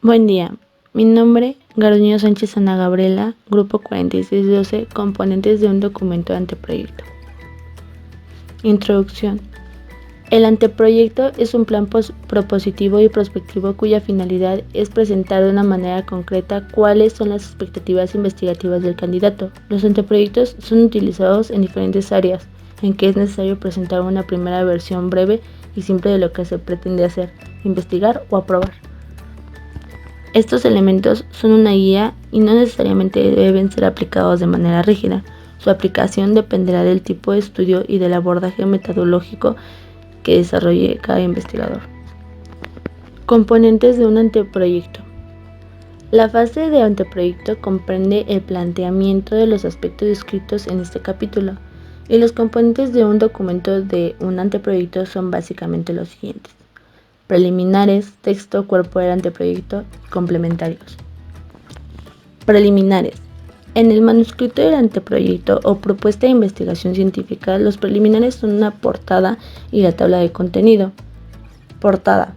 Buen día, mi nombre Garduño Sánchez Ana Gabriela, grupo 4612, componentes de un documento de anteproyecto. Introducción. El anteproyecto es un plan propositivo y prospectivo cuya finalidad es presentar de una manera concreta cuáles son las expectativas investigativas del candidato. Los anteproyectos son utilizados en diferentes áreas, en que es necesario presentar una primera versión breve y simple de lo que se pretende hacer, investigar o aprobar. Estos elementos son una guía y no necesariamente deben ser aplicados de manera rígida. Su aplicación dependerá del tipo de estudio y del abordaje metodológico que desarrolle cada investigador. Componentes de un anteproyecto. La fase de anteproyecto comprende el planteamiento de los aspectos descritos en este capítulo, y los componentes de un documento de un anteproyecto son básicamente los siguientes: preliminares, texto, cuerpo del anteproyecto y complementarios. Preliminares. En el manuscrito del anteproyecto o propuesta de investigación científica, los preliminares son una portada y la tabla de contenido. Portada.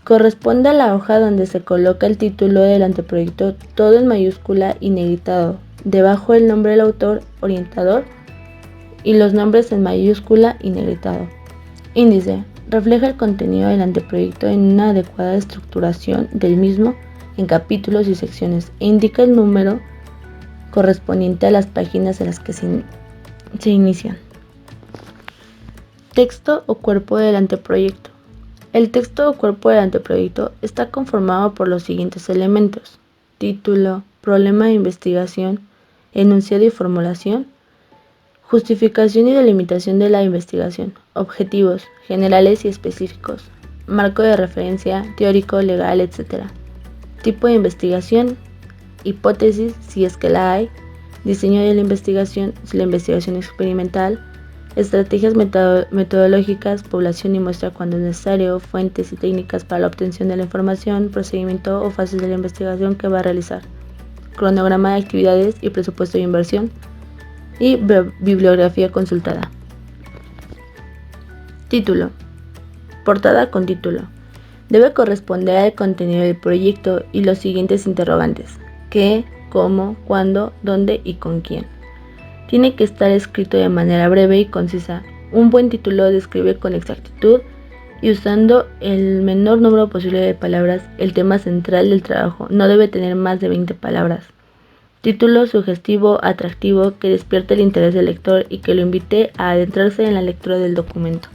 Corresponde a la hoja donde se coloca el título del anteproyecto, todo en mayúscula y negritado. Debajo el nombre del autor, orientador y los nombres en mayúscula y negritado. Índice. Refleja el contenido del anteproyecto en una adecuada estructuración del mismo en capítulos y secciones e indica el número correspondiente a las páginas en las que se inician. Texto o cuerpo del anteproyecto. El texto o cuerpo del anteproyecto está conformado por los siguientes elementos: título, problema de investigación, enunciado y formulación, justificación y delimitación de la investigación, objetivos generales y específicos, marco de referencia, teórico, legal, etc. Tipo de investigación, hipótesis, si es que la hay, diseño de la investigación, si la investigación es experimental, estrategias metodológicas, población y muestra cuando es necesario, fuentes y técnicas para la obtención de la información, procedimiento o fases de la investigación que va a realizar, cronograma de actividades y presupuesto de inversión, y bibliografía consultada. Título. Portada con título. Debe corresponder al contenido del proyecto y los siguientes interrogantes: ¿qué?, ¿cómo?, ¿cuándo?, ¿dónde? Y ¿con quién? Tiene que estar escrito de manera breve y concisa. Un buen título describe con exactitud y usando el menor número posible de palabras el tema central del trabajo. No debe tener más de 20 palabras. Título sugestivo, atractivo, que despierte el interés del lector y que lo invite a adentrarse en la lectura del documento.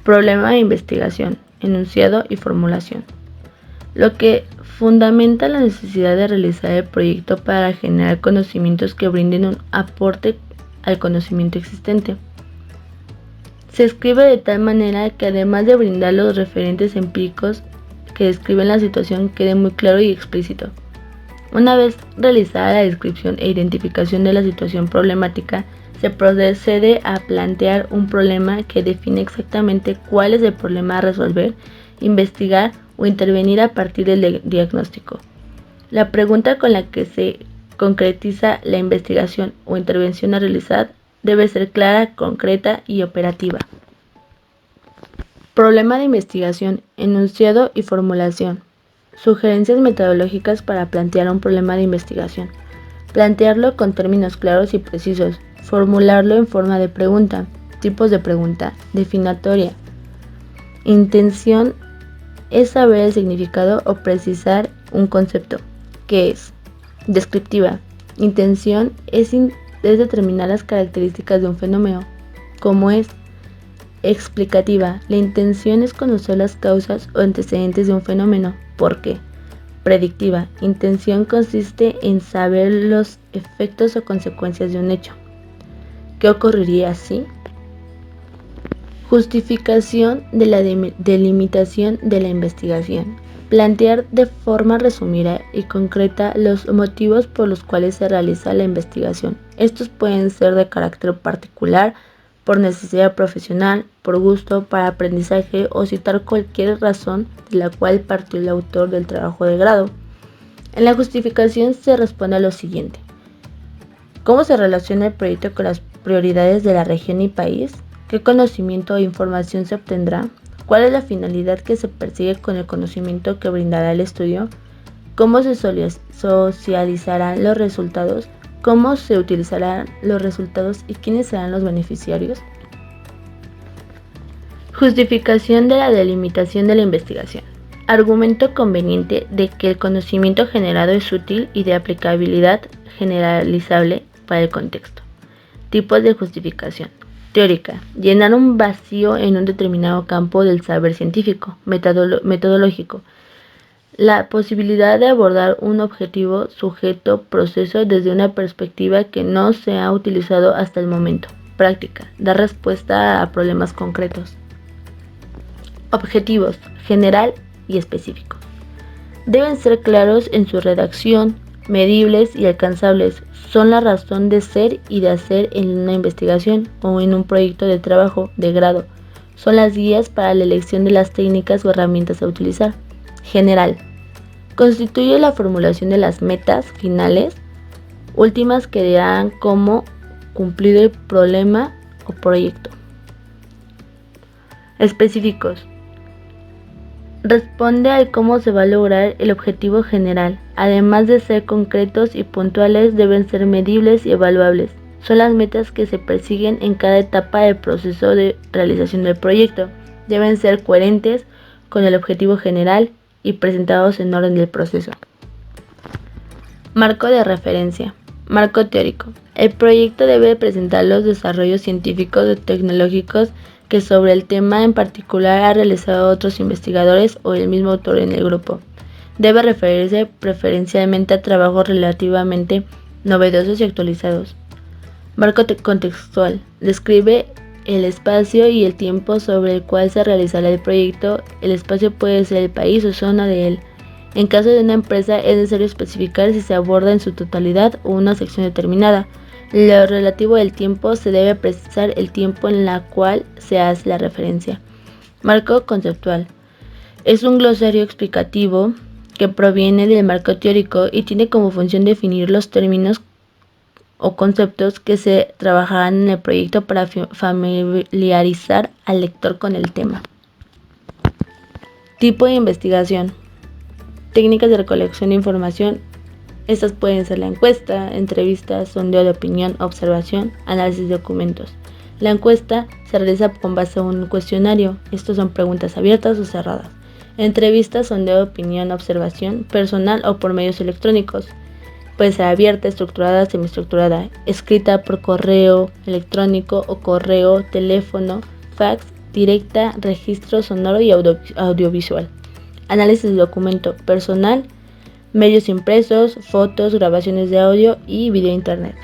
Problema de investigación, enunciado y formulación. Lo que fundamenta la necesidad de realizar el proyecto para generar conocimientos que brinden un aporte al conocimiento existente. Se escribe de tal manera que, además de brindar los referentes empíricos que describen la situación, quede muy claro y explícito. Una vez realizada la descripción e identificación de la situación problemática, se procede a plantear un problema que define exactamente cuál es el problema a resolver, investigar o intervenir a partir del diagnóstico. La pregunta con la que se concretiza la investigación o intervención a realizar debe ser clara, concreta y operativa. Problema de investigación, enunciado y formulación. Sugerencias metodológicas para plantear un problema de investigación. Plantearlo con términos claros y precisos. Formularlo en forma de pregunta. Tipos de pregunta. Definitoria. Intención es saber el significado o precisar un concepto. ¿Qué es? Descriptiva. Intención es determinar las características de un fenómeno. ¿Cómo es? Explicativa. La intención es conocer las causas o antecedentes de un fenómeno. ¿Por qué? Predictiva. Intención consiste en saber los efectos o consecuencias de un hecho. ¿Qué ocurriría si? Justificación de la delimitación de la investigación. Plantear de forma resumida y concreta los motivos por los cuales se realiza la investigación. Estos pueden ser de carácter particular, por necesidad profesional, por gusto, para aprendizaje o citar cualquier razón de la cual partió el autor del trabajo de grado. En la justificación se responde a lo siguiente: ¿cómo se relaciona el proyecto con las prioridades de la región y país? ¿Qué conocimiento o información se obtendrá? ¿Cuál es la finalidad que se persigue con el conocimiento que brindará el estudio? ¿Cómo se socializarán los resultados? ¿Cómo se utilizarán los resultados y quiénes serán los beneficiarios? Justificación de la delimitación de la investigación. Argumento conveniente de que el conocimiento generado es útil y de aplicabilidad generalizable para el contexto. Tipos de justificación. Teórica. Llenar un vacío en un determinado campo del saber científico. Metodológico. La posibilidad de abordar un objetivo, sujeto, proceso desde una perspectiva que no se ha utilizado hasta el momento. Práctica. Dar respuesta a problemas concretos. Objetivos. General y específico. Deben ser claros en su redacción, medibles y alcanzables. Son la razón de ser y de hacer en una investigación o en un proyecto de trabajo de grado. Son las guías para la elección de las técnicas o herramientas a utilizar. General. Constituye la formulación de las metas finales, últimas que dirán cómo cumplido el problema o proyecto. Específicos. Responde al cómo se va a lograr el objetivo general. Además de ser concretos y puntuales, deben ser medibles y evaluables. Son las metas que se persiguen en cada etapa del proceso de realización del proyecto. Deben ser coherentes con el objetivo general y presentados en orden del proceso. Marco de referencia. Marco teórico. El proyecto debe presentar los desarrollos científicos o tecnológicos que sobre el tema en particular ha realizado otros investigadores o el mismo autor en el grupo. Debe referirse preferencialmente a trabajos relativamente novedosos y actualizados. Marco contextual. Describe el espacio y el tiempo sobre el cual se realizará el proyecto. El espacio puede ser el país o zona de él. En caso de una empresa es necesario especificar si se aborda en su totalidad o una sección determinada. Lo relativo al tiempo se debe precisar el tiempo en la cual se hace la referencia. Marco conceptual. Es un glosario explicativo que proviene del marco teórico y tiene como función definir los términos o conceptos que se trabajarán en el proyecto para familiarizar al lector con el tema. Tipo de investigación. Técnicas de recolección de información. Estas pueden ser la encuesta, entrevistas, sondeo de opinión, observación, análisis de documentos. La encuesta se realiza con base a un cuestionario. Estos son preguntas abiertas o cerradas. Entrevistas, sondeo de opinión, observación, personal o por medios electrónicos. Puede ser abierta, estructurada, semiestructurada, escrita por correo electrónico o correo, teléfono, fax, directa, registro sonoro y audiovisual. Análisis de documento personal, medios impresos, fotos, grabaciones de audio y video internet.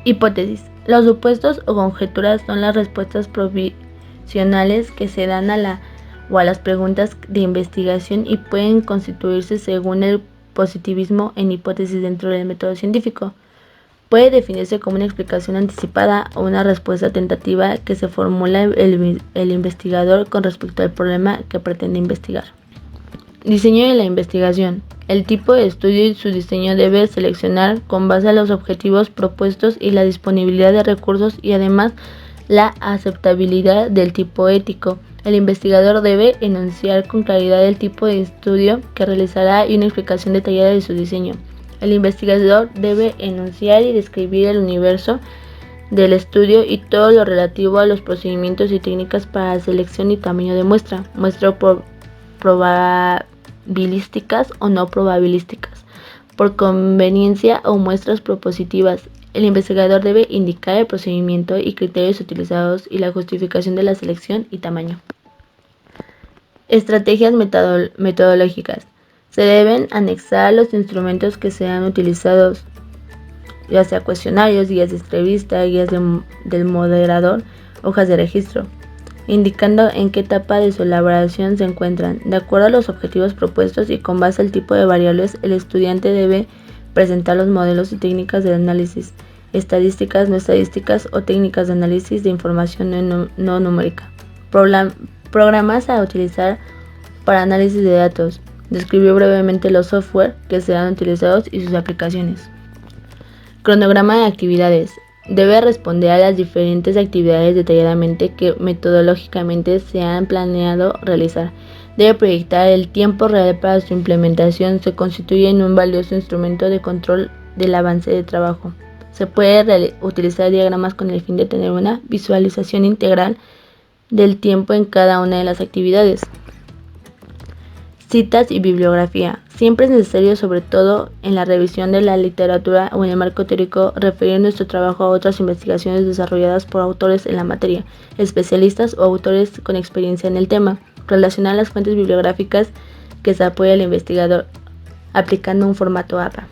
Hipótesis. Los supuestos o conjeturas son las respuestas provisionales que se dan a las preguntas de investigación y pueden constituirse según el positivismo en hipótesis dentro del método científico. Puede definirse como una explicación anticipada o una respuesta tentativa que se formula el investigador con respecto al problema que pretende investigar. Diseño de la investigación. El tipo de estudio y su diseño debe seleccionar con base a los objetivos propuestos y la disponibilidad de recursos y además la aceptabilidad del tipo ético. El investigador debe enunciar con claridad el tipo de estudio que realizará y una explicación detallada de su diseño. El investigador debe enunciar y describir el universo del estudio y todo lo relativo a los procedimientos y técnicas para selección y tamaño de muestra probabilísticas o no probabilísticas, por conveniencia o muestras propositivas. El investigador debe indicar el procedimiento y criterios utilizados y la justificación de la selección y tamaño. Estrategias metodológicas. Se deben anexar los instrumentos que sean utilizados, ya sea cuestionarios, guías de entrevista, guías del moderador, hojas de registro, indicando en qué etapa de su elaboración se encuentran. De acuerdo a los objetivos propuestos y con base al tipo de variables, el estudiante debe presentar los modelos y técnicas de análisis, estadísticas, no estadísticas o técnicas de análisis de información no numérica. Programas a utilizar para análisis de datos. Describió brevemente los software que serán utilizados y sus aplicaciones. Cronograma de actividades. Debe responder a las diferentes actividades detalladamente que metodológicamente se han planeado realizar. Debe proyectar el tiempo real para su implementación. Se constituye en un valioso instrumento de control del avance de trabajo. Se puede utilizar diagramas con el fin de tener una visualización integral del tiempo en cada una de las actividades. Citas y bibliografía. Siempre es necesario, sobre todo en la revisión de la literatura o en el marco teórico, referir nuestro trabajo a otras investigaciones desarrolladas por autores en la materia, especialistas o autores con experiencia en el tema. Relacionar las fuentes bibliográficas que se apoya el investigador, aplicando un formato APA.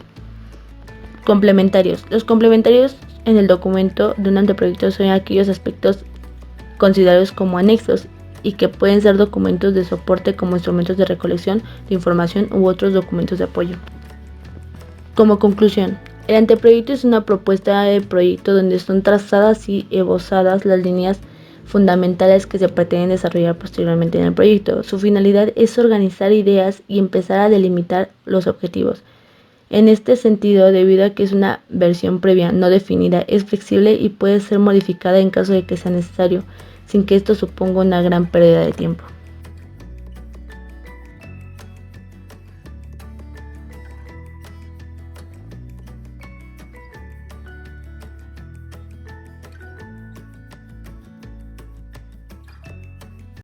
Complementarios. Los complementarios en el documento de un anteproyecto son aquellos aspectos considerados como anexos y que pueden ser documentos de soporte como instrumentos de recolección de información u otros documentos de apoyo. Como conclusión, el anteproyecto es una propuesta de proyecto donde son trazadas y esbozadas las líneas fundamentales que se pretenden desarrollar posteriormente en el proyecto. Su finalidad es organizar ideas y empezar a delimitar los objetivos. En este sentido, debido a que es una versión previa no definida, es flexible y puede ser modificada en caso de que sea necesario, sin que esto suponga una gran pérdida de tiempo.